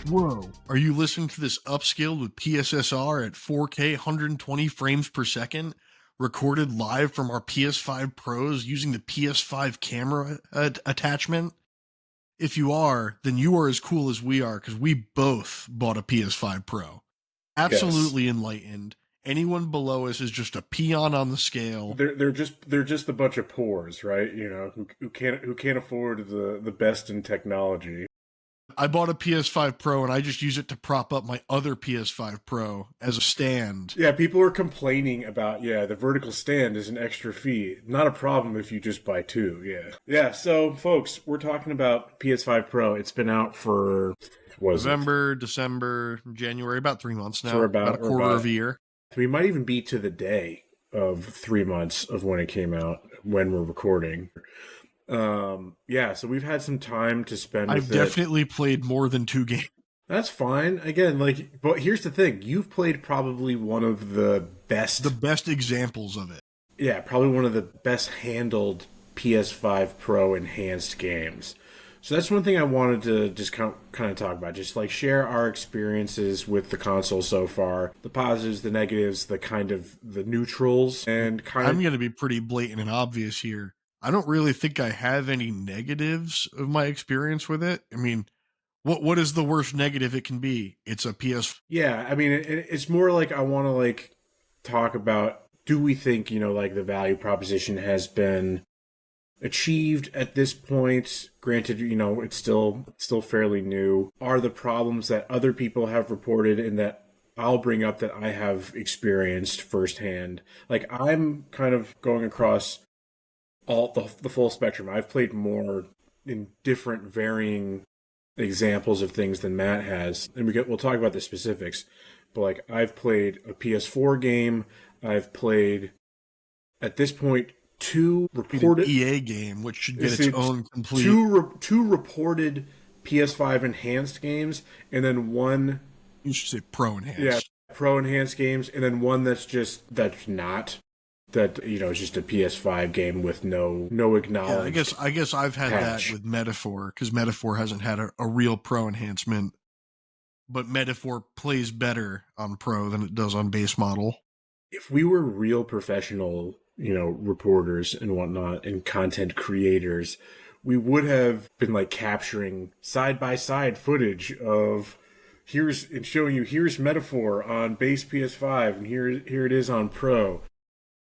Whoa, are you listening to this upscaled with PSSR at 4K 120 frames per second, recorded live from our PS5 Pros using the PS5 camera attachment? If you are, then you are as cool as we are because we both bought a PS5 Pro. Absolutely enlightened. Anyone below us is just a peon on the scale. They're just a bunch of pores, right? You know, who can't afford the best in technology. I bought a PS5 Pro and I just use it to prop up my other PS5 Pro as a stand. Yeah, people are complaining about, the vertical stand is an extra fee. Not a problem if you just buy two, Yeah, so folks, we're talking about PS5 Pro. It's been out for, November, December, January, about 3 months now. For about a quarter of a year. We might even be to the day of 3 months of when it came out, when we're recording. So we've had some time to spend with I've definitely played more than 2 games. That's fine. Again, but here's the thing. You've played probably one of the best examples of it. Yeah, probably one of the best handled PS5 Pro enhanced games. So that's one thing I wanted to just kind of talk about. Just share our experiences with the console so far. The positives, the negatives, the neutrals, and I'm going to be pretty blatant and obvious here. I don't really think I have any negatives of my experience with it. I mean, what is the worst negative it can be? It's a PS. Yeah, I mean, it's more like I want to talk about, do we think, the value proposition has been achieved at this point? Granted, it's still fairly new. Are the problems that other people have reported and that I'll bring up that I have experienced firsthand? I'm kind of going across all the full spectrum. I've played more in different varying examples of things than Matt has, and we'll talk about the specifics. But I've played a PS4 game. I've played, at this point, 2 reported EA game, which should get its own complete. Two reported PS5 enhanced games, and then one. You should say Pro enhanced. Yeah, Pro enhanced games, and then one that's not. That it's just a PS5 game with no acknowledged. Yeah, I guess I've had patch. that with Metaphor, because Metaphor hasn't had a real Pro enhancement, but Metaphor plays better on Pro than it does on base model. If we were real professional, reporters and whatnot, and content creators, we would have been capturing side by side footage of showing you here's Metaphor on base PS5 and here it is on Pro.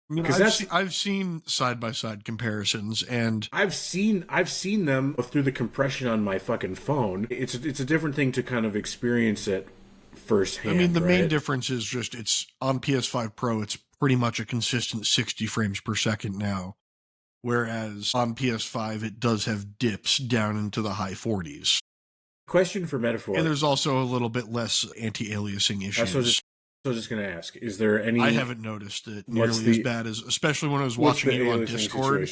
I mean, I've seen side-by-side comparisons, and I've seen them through the compression on my fucking phone. It's a different thing to kind of experience it firsthand. I mean, the main difference is just it's on PS5 Pro. It's pretty much a consistent 60 frames per second now, whereas on PS5 it does have dips down into the high 40s. Question for Metaphor, and there's also a little bit less anti-aliasing issues. I was just going to ask, is there any... I haven't noticed it nearly as bad as... Especially when I was watching it on Discord.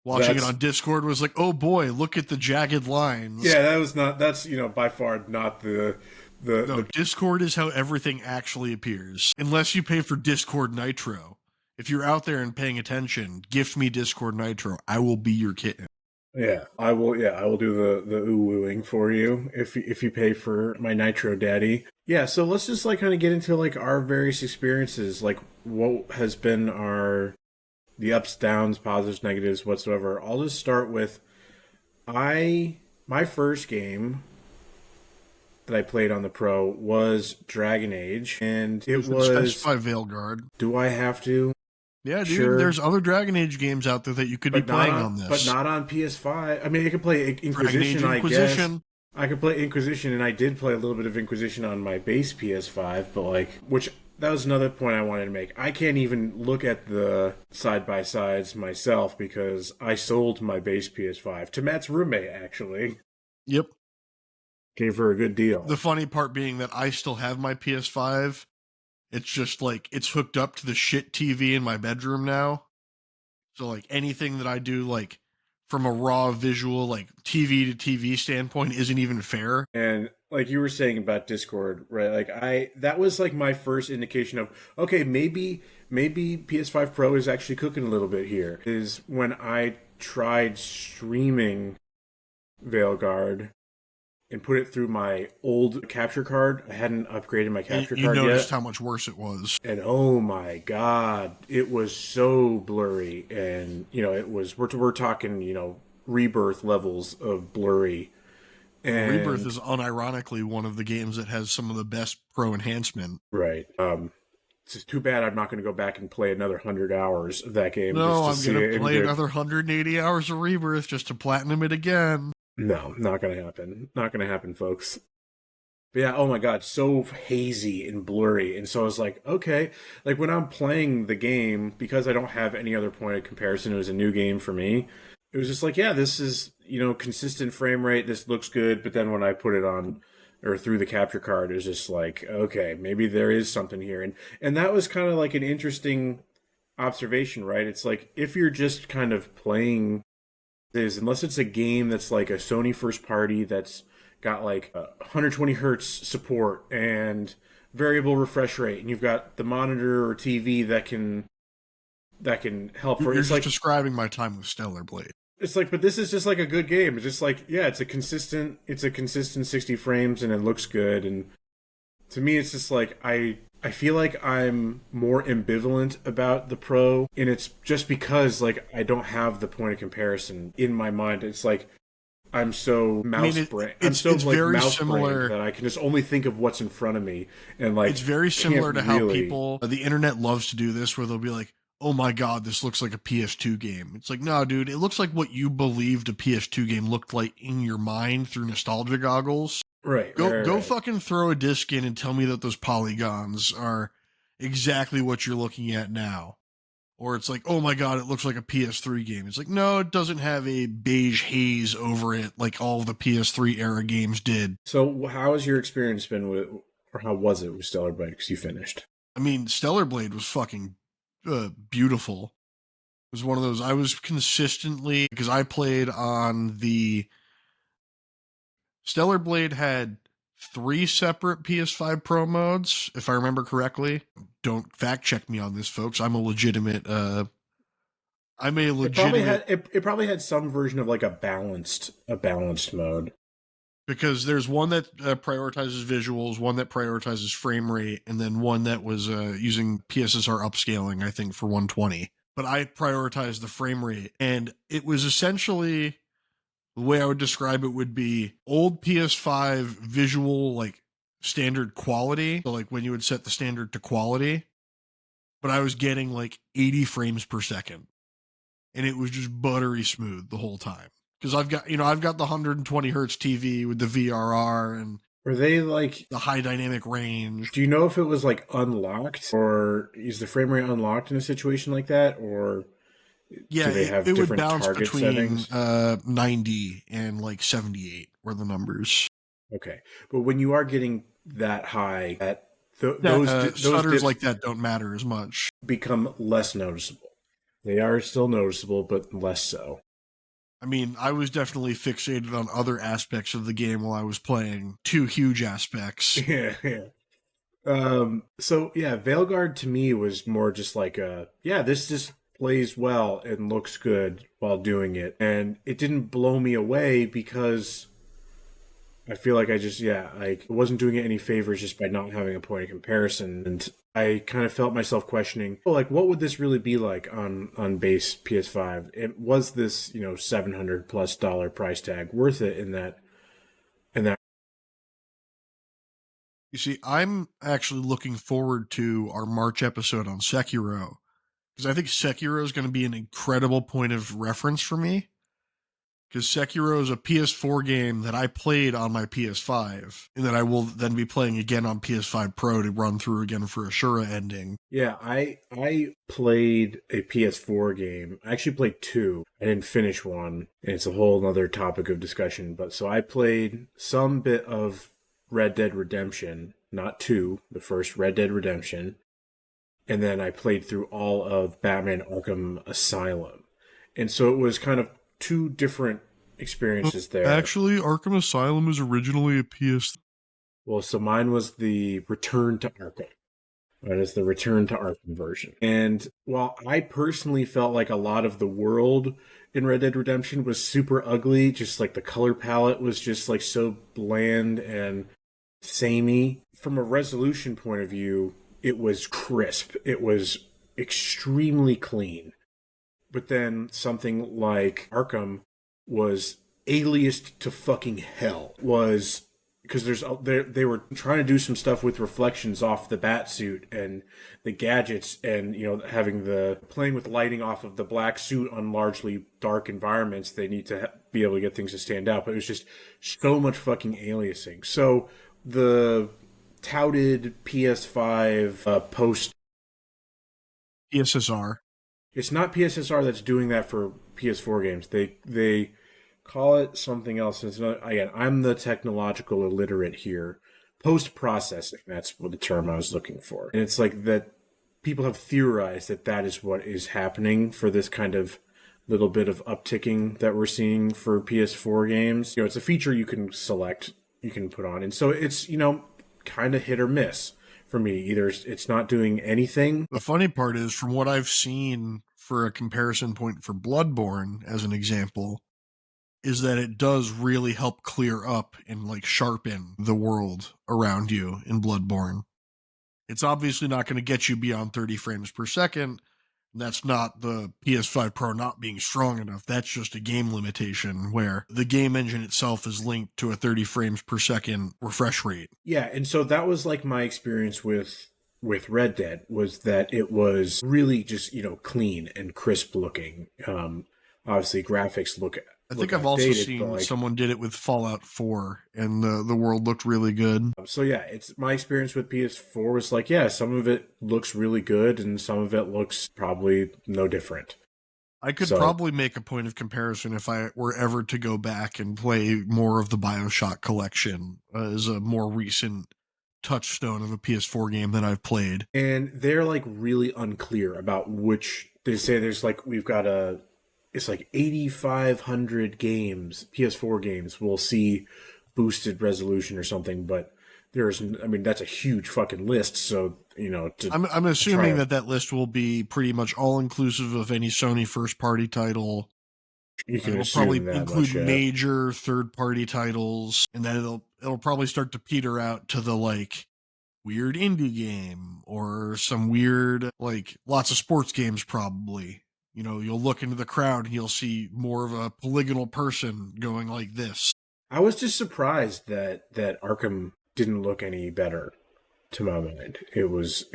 Watching it on Discord was like, oh boy, look at the jagged lines. Yeah, that's by far not the... No, Discord is how everything actually appears. Unless you pay for Discord Nitro. If you're out there and paying attention, gift me Discord Nitro. I will be your kitten. Yeah, I will do the ooh-wooing for you if you pay for my Nitro Daddy. Yeah, so let's just kind of get into our various experiences, what has been the ups, downs, positives, negatives, whatsoever. I'll just start with my first game that I played on the Pro was Dragon Age, and it was Specify Veilguard. Do I have to? Yeah, dude, sure. There's other Dragon Age games out there that you could be playing on this. But not on PS5. I mean, I could play Inquisition, I guess. I could play Inquisition, and I did play a little bit of Inquisition on my base PS5, but that was another point I wanted to make. I can't even look at the side-by-sides myself because I sold my base PS5 to Matt's roommate, actually. Yep. Gave her a good deal. The funny part being that I still have my PS5. It's just it's hooked up to the shit TV in my bedroom now. So anything that I do from a raw visual TV to TV standpoint isn't even fair. And you were saying about Discord, right? That was my first indication of, okay, maybe PS5 Pro is actually cooking a little bit here. Is when I tried streaming Veilguard and put it through my old capture card. I hadn't upgraded my capture card yet. You noticed how much worse it was. And oh my god, it was so blurry. And, it was, we're talking, Rebirth levels of blurry. And Rebirth is unironically one of the games that has some of the best pro enhancement. Right. It's just too bad I'm not going to go back and play another 100 hours of that game. No, I'm going to play another 180 hours of Rebirth just to platinum it again. No, not going to happen. Not going to happen, folks. But yeah, oh my god, so hazy and blurry. And so I was like, okay. Like, when I'm playing the game, because I don't have any other point of comparison, it was a new game for me. It was just like, yeah, this is, consistent frame rate. This looks good. But then when I put it on or through the capture card, it was just like, okay, maybe there is something here. And that was kind of like an interesting observation, right? It's like, if you're just kind of playing this, unless it's a game that's like a Sony first party that's got like 120 hertz support and variable refresh rate, and you've got the monitor or TV that can help. You're it's just like describing my time with Stellar Blade. It's like, but this is just like a good game. It's just like, yeah, it's a consistent 60 frames and it looks good. And to me, it's just like, I feel like I'm more ambivalent about the Pro, and it's just because like I don't have the point of comparison in my mind. It's like I'm so mouse-brained. It's very similar that I can just only think of what's in front of me, and like it's very similar to how people the internet loves to do this, where they'll be like, oh my god, this looks like a PS2 game. It's like, no, dude, it looks like what you believed a PS2 game looked like in your mind through nostalgia goggles. Right. Go fucking throw a disc in and tell me that those polygons are exactly what you're looking at now. Or it's like, oh my god, it looks like a PS3 game. It's like, no, it doesn't have a beige haze over it like all the PS3 era games did. So how has your experience been with, or how was it with Stellar Blade? Because you finished. I mean, Stellar Blade was fucking beautiful. It was one of those, I was consistently, because I played on the Stellar Blade had 3 separate PS5 Pro modes, if I remember correctly. Don't fact check me on this, folks. I'm a legitimate It probably had some version of like a balanced mode. Because there's one that prioritizes visuals, one that prioritizes frame rate, and then one that was using PSSR upscaling, I think, for 120. But I prioritized the frame rate, and it was essentially, the way I would describe it would be old PS5 visual, like, standard quality. So, like, when you would set the standard to quality. But I was getting, like, 80 frames per second. And it was just buttery smooth the whole time. Because I've got the 120 hertz TV with the VRR and were they like the high dynamic range. Do you know if it was like unlocked, or is the frame rate unlocked in a situation like that, or yeah, do they have it different would bounce target between settings? 90 and like 78 were the numbers. Okay, but when you are getting that high, those stutters like that don't matter as much. Become less noticeable. They are still noticeable, but less so. I mean, I was definitely fixated on other aspects of the game while I was playing. 2 huge aspects. Yeah. So yeah, Veilguard to me was more just like this just plays well and looks good while doing it. And it didn't blow me away because I feel like I wasn't doing it any favors just by not having a point of comparison. And I kind of felt myself questioning, what would this really be like on base PS5? It was this, $700+ price tag worth it in that. You see, I'm actually looking forward to our March episode on Sekiro, because I think Sekiro is going to be an incredible point of reference for me. Because Sekiro is a PS4 game that I played on my PS5, and that I will then be playing again on PS5 Pro to run through again for Ashura ending. Yeah, I played a PS4 game. I actually played 2. I didn't finish 1, and it's a whole other topic of discussion. But so I played some bit of Red Dead Redemption, not 2, the first Red Dead Redemption. And then I played through all of Batman Arkham Asylum. And so it was kind of 2 different experiences there. Actually, Arkham Asylum is originally a PS. Well, so mine was the Return to Arkham. That is the Return to Arkham version. And while I personally felt like a lot of the world in Red Dead Redemption was super ugly, just like the color palette was just like so bland and samey, from a resolution point of view, it was crisp. It was extremely clean. But then something like Arkham was aliased to fucking hell. Was because they were trying to do some stuff with reflections off the bat suit and the gadgets, and having the playing with lighting off of the black suit on largely dark environments. They need to be able to get things to stand out, but it was just so much fucking aliasing. So the touted PS5 post, PSSR. it's not PSSR that's doing that for PS4 games. They call it something else. It's not, again, I'm the technological illiterate here. Post processing, that's what the term I was looking for. And it's like that people have theorized that that is what is happening for this kind of little bit of upticking that we're seeing for PS4 games. It's a feature you can select, you can put on. And so it's, kind of hit or miss for me. Either it's not doing anything. The funny part is, from what I've seen for a comparison point for Bloodborne, as an example, is that it does really help clear up and like sharpen the world around you in Bloodborne. It's obviously not going to get you beyond 30 frames per second. That's not the PS5 Pro not being strong enough. That's just a game limitation where the game engine itself is linked to a 30 frames per second refresh rate. Yeah, and so that was like my experience with Red Dead, was that it was really just, clean and crisp looking. Obviously graphics look I think look I've also outdated, seen but, someone did it with Fallout 4 and the world looked really good. so yeah, it's my experience with PS4 was like, yeah, some of it looks really good and some of it looks probably no different. I could probably make a point of comparison if I were ever to go back and play more of the BioShock collection as a more recent touchstone of a PS4 game that I've played. And they're like really unclear about which. They say there's like, it's like 8,500 games, PS4 games will see boosted resolution or something, but that's a huge fucking list. So, I'm assuming that list will be pretty much all inclusive of any Sony first party title. You can it'll assume probably that include much, major third party titles, and then it'll probably start to peter out to the like weird indie game or some weird, like, lots of sports games probably. You'll look into the crowd and you'll see more of a polygonal person going like this. I was just surprised that Arkham didn't look any better, to my mind. It was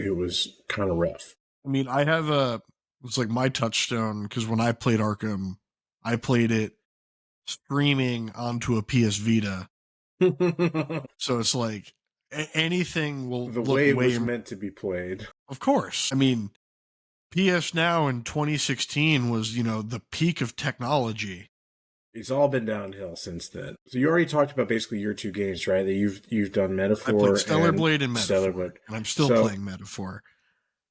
kind of rough. I mean, it's like my touchstone, because when I played Arkham, I played it streaming onto a PS Vita. So it's like anything will the look way it was meant to be played. Of course. I mean, PS Now in 2016 was, the peak of technology. It's all been downhill since then. So you already talked about basically your two games, right? That you've done Metaphor. I played Stellar Blade and Metaphor, and I'm still playing Metaphor.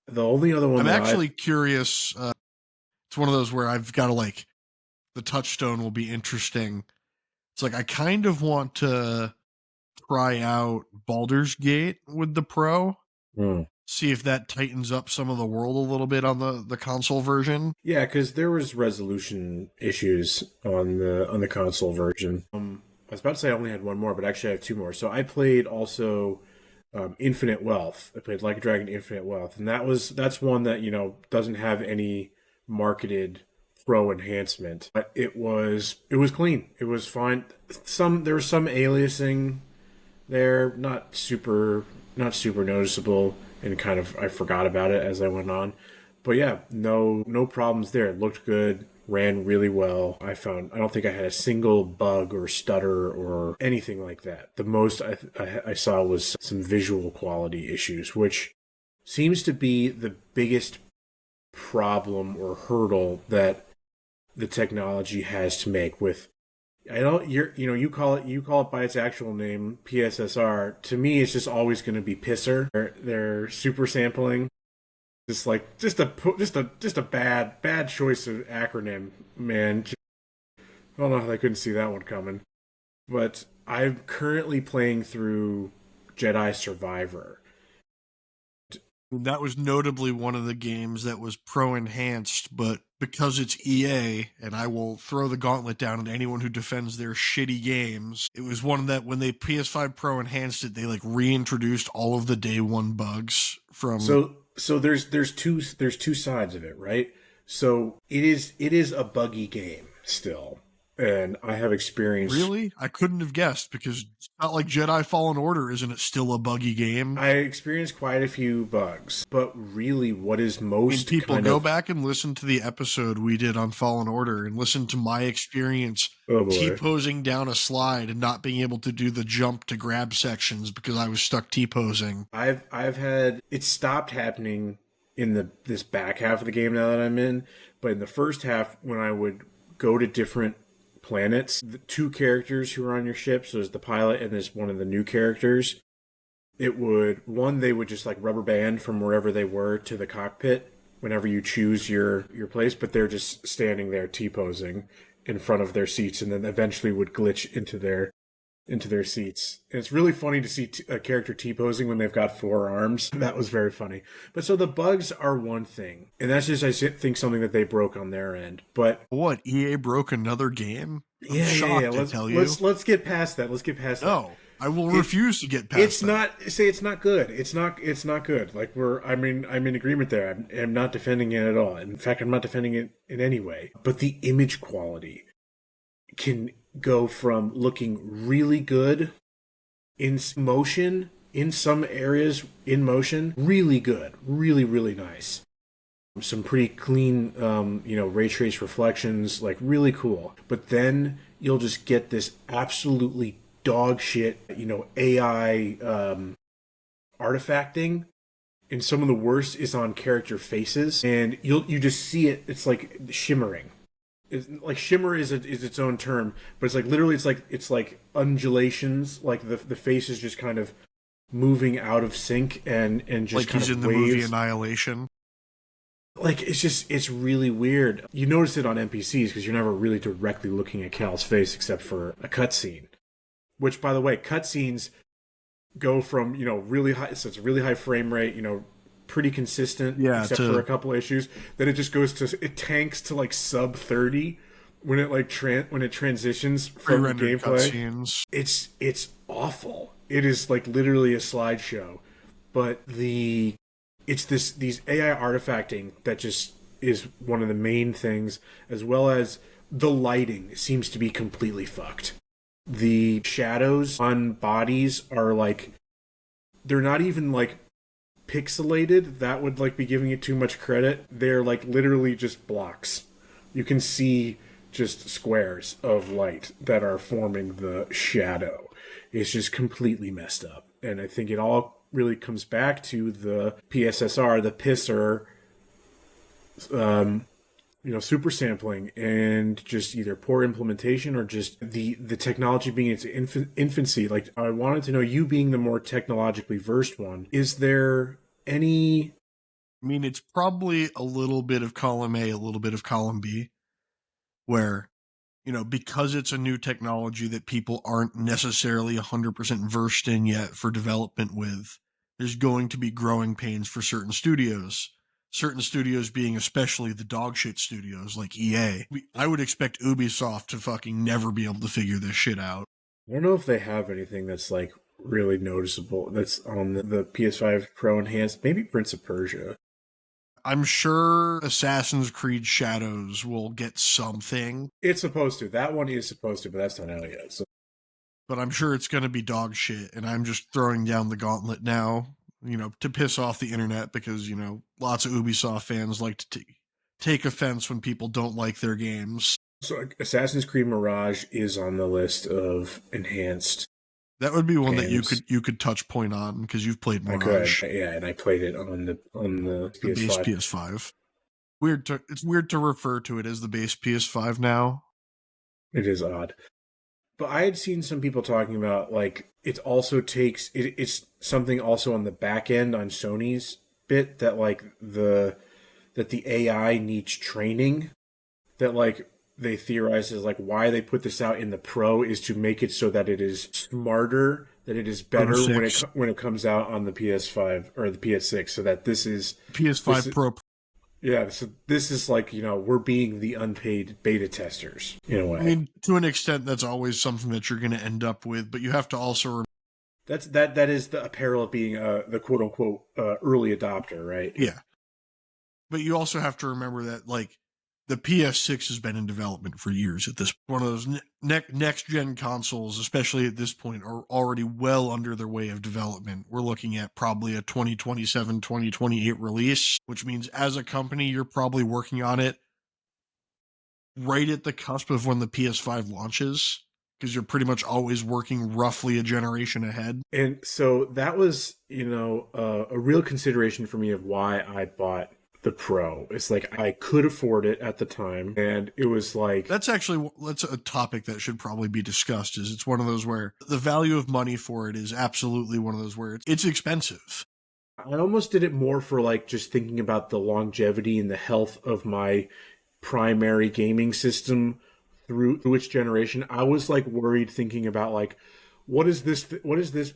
The only other one I'm actually curious. It's one of those where I've got to like, the touchstone will be interesting. It's like I kind of want to try out Baldur's Gate with the Pro. See if that tightens up some of the world a little bit on the console version. Yeah, because there was resolution issues on the console version. I was about to say I only had one more, but actually I have two more. So I played also Infinite Wealth. I played Like a Dragon Infinite Wealth, and that's one that doesn't have any marketed Pro enhancement, but it was clean. It was fine. There was some aliasing there, not super noticeable, and kind of I forgot about it as I went on. But yeah, no problems there. It looked good, ran really well. I don't think I had a single bug or stutter or anything like that. The most I saw was some visual quality issues, which seems to be the biggest problem or hurdle that the technology has to make with. You call it by its actual name, PSSR. To me, it's just always going to be pisser. They're super sampling. Just a bad choice of acronym, man. I don't know how they couldn't see that one coming. But I'm currently playing through Jedi Survivor. That was notably one of the games that was pro enhanced, but because it's EA, and I will throw the gauntlet down at anyone who defends their shitty games, it was one that when they PS5 Pro enhanced it, they like reintroduced all of the day one bugs from. So there's two sides of it, right? So it is a buggy game still. And I have experienced. Really? I couldn't have guessed, because it's not like Jedi Fallen Order, isn't it still a buggy game? I experienced quite a few bugs, but really what is most people go back and listen to the episode we did on Fallen Order and listen to my experience T-posing down a slide and not being able to do the jump to grab sections because I was stuck T-posing. I've had it stopped happening in this back half of the game now that I'm in, but in the first half when I would go to different planets, the two characters who are on your ship, so there's the pilot and there's one of the new characters, they would just like rubber band from wherever they were to the cockpit whenever you choose your place, but they're just standing there T-posing in front of their seats, and then eventually would glitch into their seats. And it's really funny to see a character T-posing when they've got 4 arms. That was very funny. But so the bugs are one thing, and that's just, I think, something that they broke on their end. But what, EA broke another game? Yeah. Let's get past that. No, I will refuse to get past that. It's not good. It's not good. Like I'm in agreement there. I'm not defending it at all. In fact, I'm not defending it in any way. But the image quality can go from looking really good in motion, in some areas in motion, really good, really, really nice. Some pretty clean, ray trace reflections, like really cool. But then you'll just get this absolutely dog shit, AI artifacting. And some of the worst is on character faces. And you just see it, it's like shimmering. Like shimmer is its own term, but it's like literally it's like undulations, like the face is just kind of moving out of sync and just like kind he's of in the waves. movie Annihilation. Like it's really weird. You notice it on NPCs because you're never really directly looking at Cal's face except for a cutscene. Which, by the way, cutscenes go from really high, so it's a really high frame rate, pretty consistent, except for a couple issues. Then it just it tanks to like sub 30 when it transitions from the gameplay. Cutscenes. It's awful. It is like literally a slideshow, but it's these AI artifacting that just is one of the main things, as well as the lighting seems to be completely fucked. The shadows on bodies are like, they're not even like pixelated. That would like be giving it too much credit. They're like literally just blocks. You can see just squares of light that are forming the shadow. It's just completely messed up. And I think it all really comes back to the PSSR, the PSSR, super sampling, and just either poor implementation or just the technology being its infancy. Like, I wanted to know, you being the more technologically versed one, is there any... I mean, it's probably a little bit of column A, a little bit of column B, where, because it's a new technology that people aren't necessarily 100% versed in yet for development with, there's going to be growing pains for certain studios. Certain studios being especially the dog shit studios like EA. I would expect Ubisoft to fucking never be able to figure this shit out. I don't know if they have anything that's like really noticeable that's on the PS5 Pro Enhanced. Maybe Prince of Persia. I'm sure Assassin's Creed Shadows will get something. It's supposed to. That one is supposed to, but that's not out yet. So. But I'm sure it's going to be dog shit, and I'm just throwing down the gauntlet now, to piss off the internet, because, lots of Ubisoft fans like to take offense when people don't like their games. So Assassin's Creed Mirage is on the list of enhanced. That would be one games that you could touch point on, because you've played Mirage. I could, yeah, and I played it on the PS5. Base PS5. It's weird to refer to it as the base PS5 now. It is odd. But I had seen some people talking about, like, it also takes... It's something also on the back end on Sony's bit that, like, that the AI needs training. That, like, they theorize is like why they put this out in the Pro is to make it so that it is smarter, that it is better when it comes out on the PS5 or the PS6, so that this is PS5 Pro. Yeah, so this is like, we're being the unpaid beta testers in a way. I mean, to an extent, that's always something that you're going to end up with, but you have to also that is the apparel of being the quote unquote early adopter, right? Yeah, but you also have to remember that like the PS6 has been in development for years. At this one of those next gen consoles, especially at this point, are already well under their way of development. We're looking at probably a 2027, 2028 release, which means as a company, you're probably working on it right at the cusp of when the PS5 launches, because you're pretty much always working roughly a generation ahead. And so that was, a real consideration for me of why I bought the Pro. It's like I could afford it at the time, and it was like that's a topic that should probably be discussed. Is it's one of those where the value of money for it is absolutely one of those where it's expensive. I almost did it more for like just thinking about the longevity and the health of my primary gaming system through which generation. I was like worried thinking about like what is this,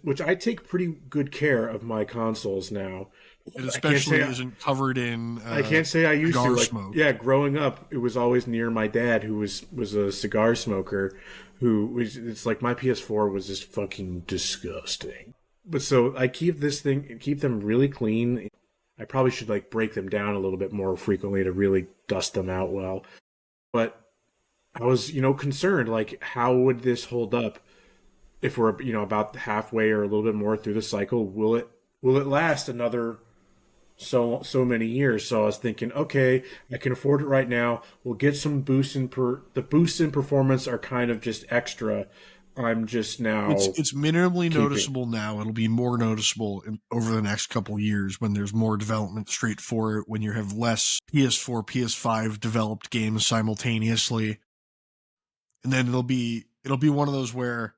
which I take pretty good care of my consoles now. It especially isn't covered in I can't say I used to. Like, smoke. yeah, growing up, it was always near my dad, who was a cigar smoker. It's like my PS4 was just fucking disgusting. But so I keep them really clean. I probably should like break them down a little bit more frequently to really dust them out well. But I was, concerned, like, how would this hold up if we're, about halfway or a little bit more through the cycle? Will it last another so many years? So I was thinking, okay, I can afford it right now. We'll get some boosts the boosts in performance are kind of just extra. I'm just now it's minimally noticeable now. It'll be more noticeable over the next couple years when there's more development straight for it, when you have less PS4, PS5 developed games simultaneously. And then it'll be one of those where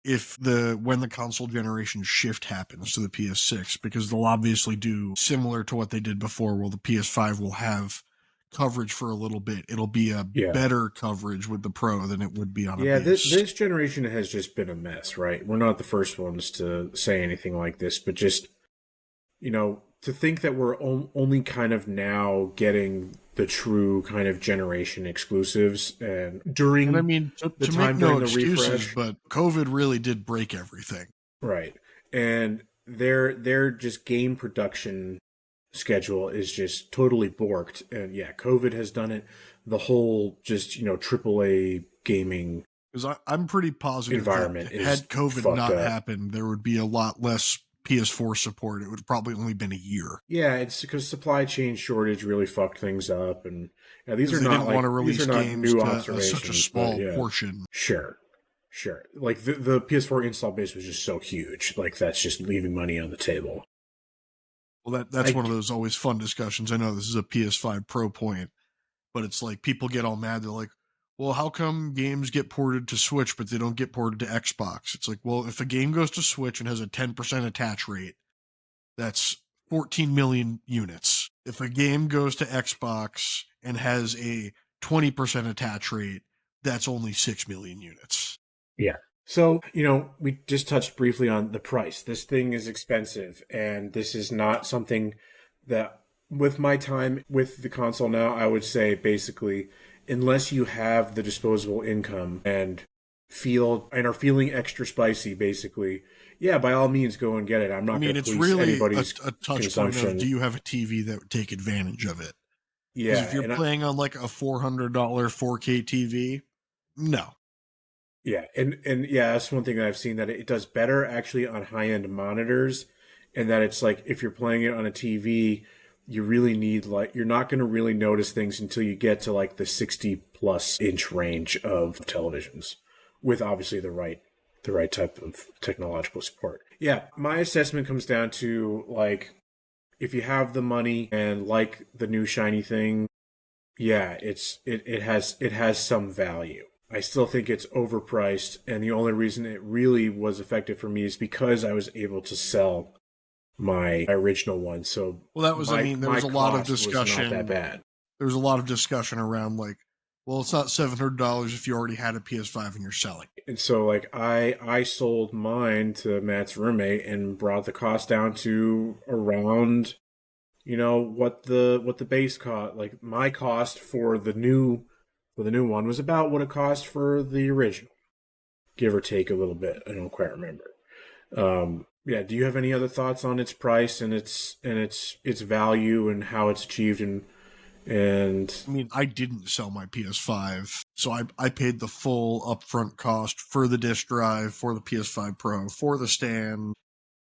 when the console generation shift happens to the PS6, because they'll obviously do similar to what they did before, where the PS5 will have coverage for a little bit. It'll be a better coverage with the Pro than it would be on a base. This generation has just been a mess, right? We're not the first ones to say anything like this, but just, to think that we're only kind of now getting the true kind of generation exclusives and during to make no excuses, but COVID really did break everything. Right. And their just game production schedule is just totally borked. And yeah, COVID has done it. The whole just, AAA gaming because I'm pretty positive environment that had COVID not happened, there would be a lot less PS4 support. It would have probably only been a year. Yeah, it's because supply chain shortage really fucked things up, and these are not want to release games new to such a small portion. Sure. Like the PS4 install base was just so huge. Like that's just leaving money on the table. Well, that's one of those always fun discussions. I know this is a PS5 Pro point, but it's like people get all mad. They're like, well, how come games get ported to Switch, but they don't get ported to Xbox? It's like, well, if a game goes to Switch and has a 10% attach rate, that's 14 million units. If a game goes to Xbox and has a 20% attach rate, that's only 6 million units. Yeah. So, we just touched briefly on the price. This thing is expensive, and this is not something that, with my time with the console now, I would say basically, unless you have the disposable income and are feeling extra spicy, basically, yeah, by all means, go and get it. I'm not going to police really anybody's a touch consumption. Point of, do you have a TV that would take advantage of it? Yeah. If you're playing on like a $400 4K TV, no. Yeah, and yeah, that's one thing that I've seen, that it does better actually on high-end monitors, and that it's like if you're playing it on a TV, you really need you're not going to really notice things until you get to like the 60 plus inch range of televisions with obviously the right type of technological support. Yeah, my assessment comes down to like if you have the money and like the new shiny thing, yeah, it has some value. I still think it's overpriced, and the only reason it really was effective for me is because I was able to sell my original one. So there was a lot of discussion. Not that bad. There was a lot of discussion around like Well, it's not $700 if you already had a PS5 and you're selling. And so like I sold mine to Matt's roommate and brought the cost down to around, what the base cost, like my cost for the new one was about what it cost for the original, give or take a little bit. I don't quite remember. Yeah, do you have any other thoughts on its price and its value and how it's achieved and I mean, I didn't sell my PS5, so I paid the full upfront cost for the disk drive, for the PS5 Pro, for the stand.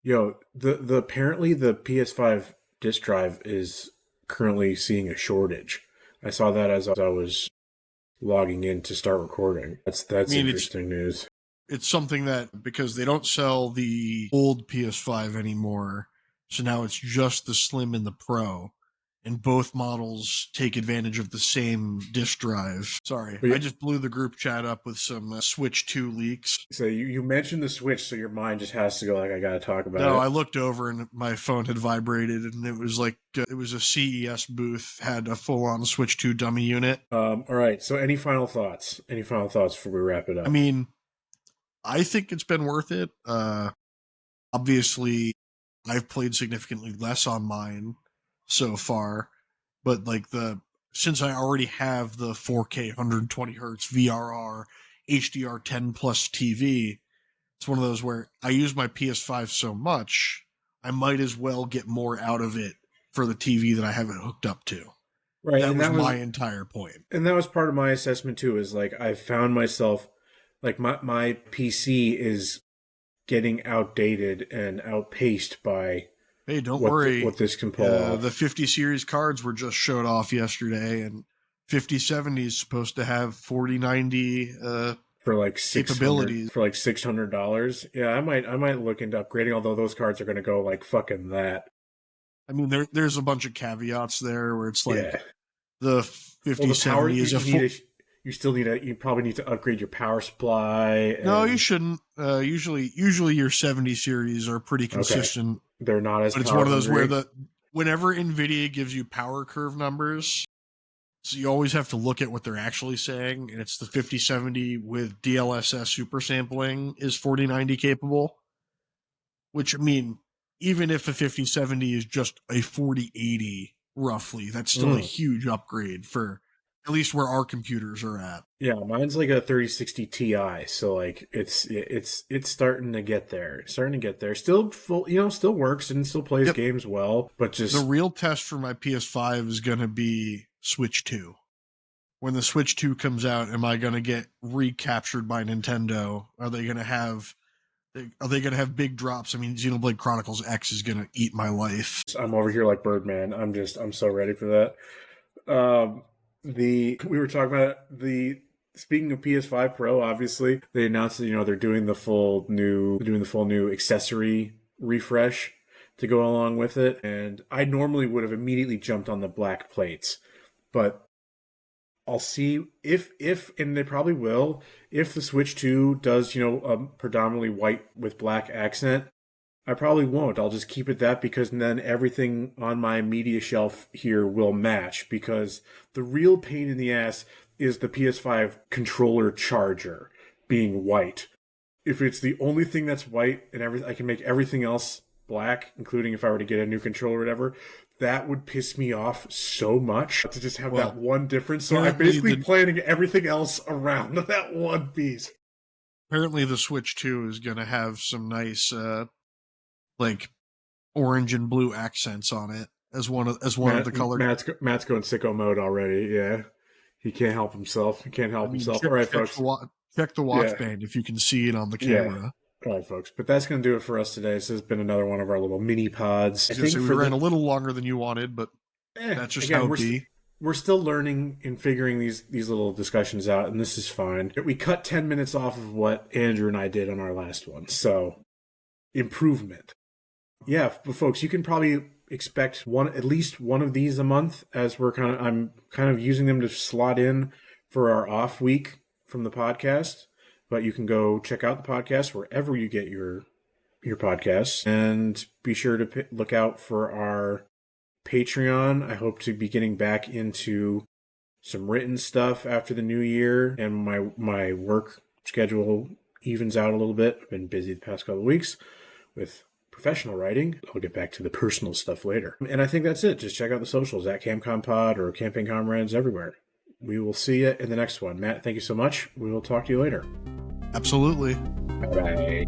the apparently the PS5 disk drive is currently seeing a shortage. I saw that as I was logging in to start recording. That's interesting news. It's something that, because they don't sell the old PS5 anymore, so now it's just the Slim and the Pro. And both models take advantage of the same disk drive. Sorry, I just blew the group chat up with some Switch 2 leaks. So you mentioned the Switch, so your mind just has to go like, I got to talk about it. No, I looked over and my phone had vibrated, and it was like it was a CES booth, had a full-on Switch 2 dummy unit. All right, so any final thoughts? Any final thoughts before we wrap it up? I mean, I think it's been worth it. Obviously, I've played significantly less on mine so far, but since I already have the 4K 120 hertz VRR HDR10 plus TV, it's one of those where I use my PS5 so much, I might as well get more out of it for the TV that I have it hooked up to. Right, that was my entire point. And that was part of my assessment too, is like I found myself, like my PC is getting outdated and outpaced by hey, don't worry. What this can pull off. The 50 series cards were just showed off yesterday, and 5070 is supposed to have 4090 for like capabilities for like $600. Yeah, I might look into upgrading. Although those cards are going to go like fucking that. I mean, there's a bunch of caveats there where it's like the 5070 is you probably need to upgrade your power supply. No, you shouldn't. Usually your 70 series are pretty consistent. Okay. They're not as. But it's one of those where whenever NVIDIA gives you power curve numbers, so you always have to look at what they're actually saying, and it's the 5070 with DLSS super sampling is 4090 capable. Which, I mean, even if a 5070 is just a 4080 roughly, that's still a huge upgrade for at least where our computers are at. Yeah, mine's like a 3060 Ti, so like it's starting to get there. Still full, still works and still plays games well, but just the real test for my PS5 is going to be Switch 2. When the Switch 2 comes out, am I going to get recaptured by Nintendo? Are they going to have big drops? I mean, Xenoblade Chronicles X is going to eat my life. I'm over here like Birdman. I'm so ready for that. We were talking about speaking of PS5 Pro, obviously they announced that they're doing the full new accessory refresh to go along with it, and I normally would have immediately jumped on the black plates, but I'll see if and they probably will, if the Switch 2 does a predominantly white with black accent. I probably won't. I'll just keep it that, because then everything on my media shelf here will match, because the real pain in the ass is the PS5 controller charger being white. If it's the only thing that's white and I can make everything else black, including if I were to get a new controller or whatever, that would piss me off so much to just have that one difference. So I'm basically planning everything else around that one piece. Apparently the Switch 2 is going to have some nice like orange and blue accents on it as one of the colors. Matt's going sicko mode already. Yeah, he can't help himself. All right, folks. Check the watch band if you can see it on the camera. Yeah. All right, folks. But that's going to do it for us today. This has been another one of our little mini pods. I think we ran a little longer than you wanted, but that's just how it be. We're still learning and figuring these little discussions out, and this is fine. We cut 10 minutes off of what Andrew and I did on our last one, so improvement. Yeah, but folks, you can probably expect at least one of these a month, as I'm kind of using them to slot in for our off week from the podcast. But you can go check out the podcast wherever you get your podcasts, and be sure to look out for our Patreon. I hope to be getting back into some written stuff after the new year, and my work schedule evens out a little bit. I've been busy the past couple of weeks with professional writing. I'll get back to the personal stuff later. And I think that's it. Just check out the socials at CamConPod or Camping Comrades everywhere. We will see you in the next one. Matt, thank you so much. We will talk to you later. Absolutely. Bye.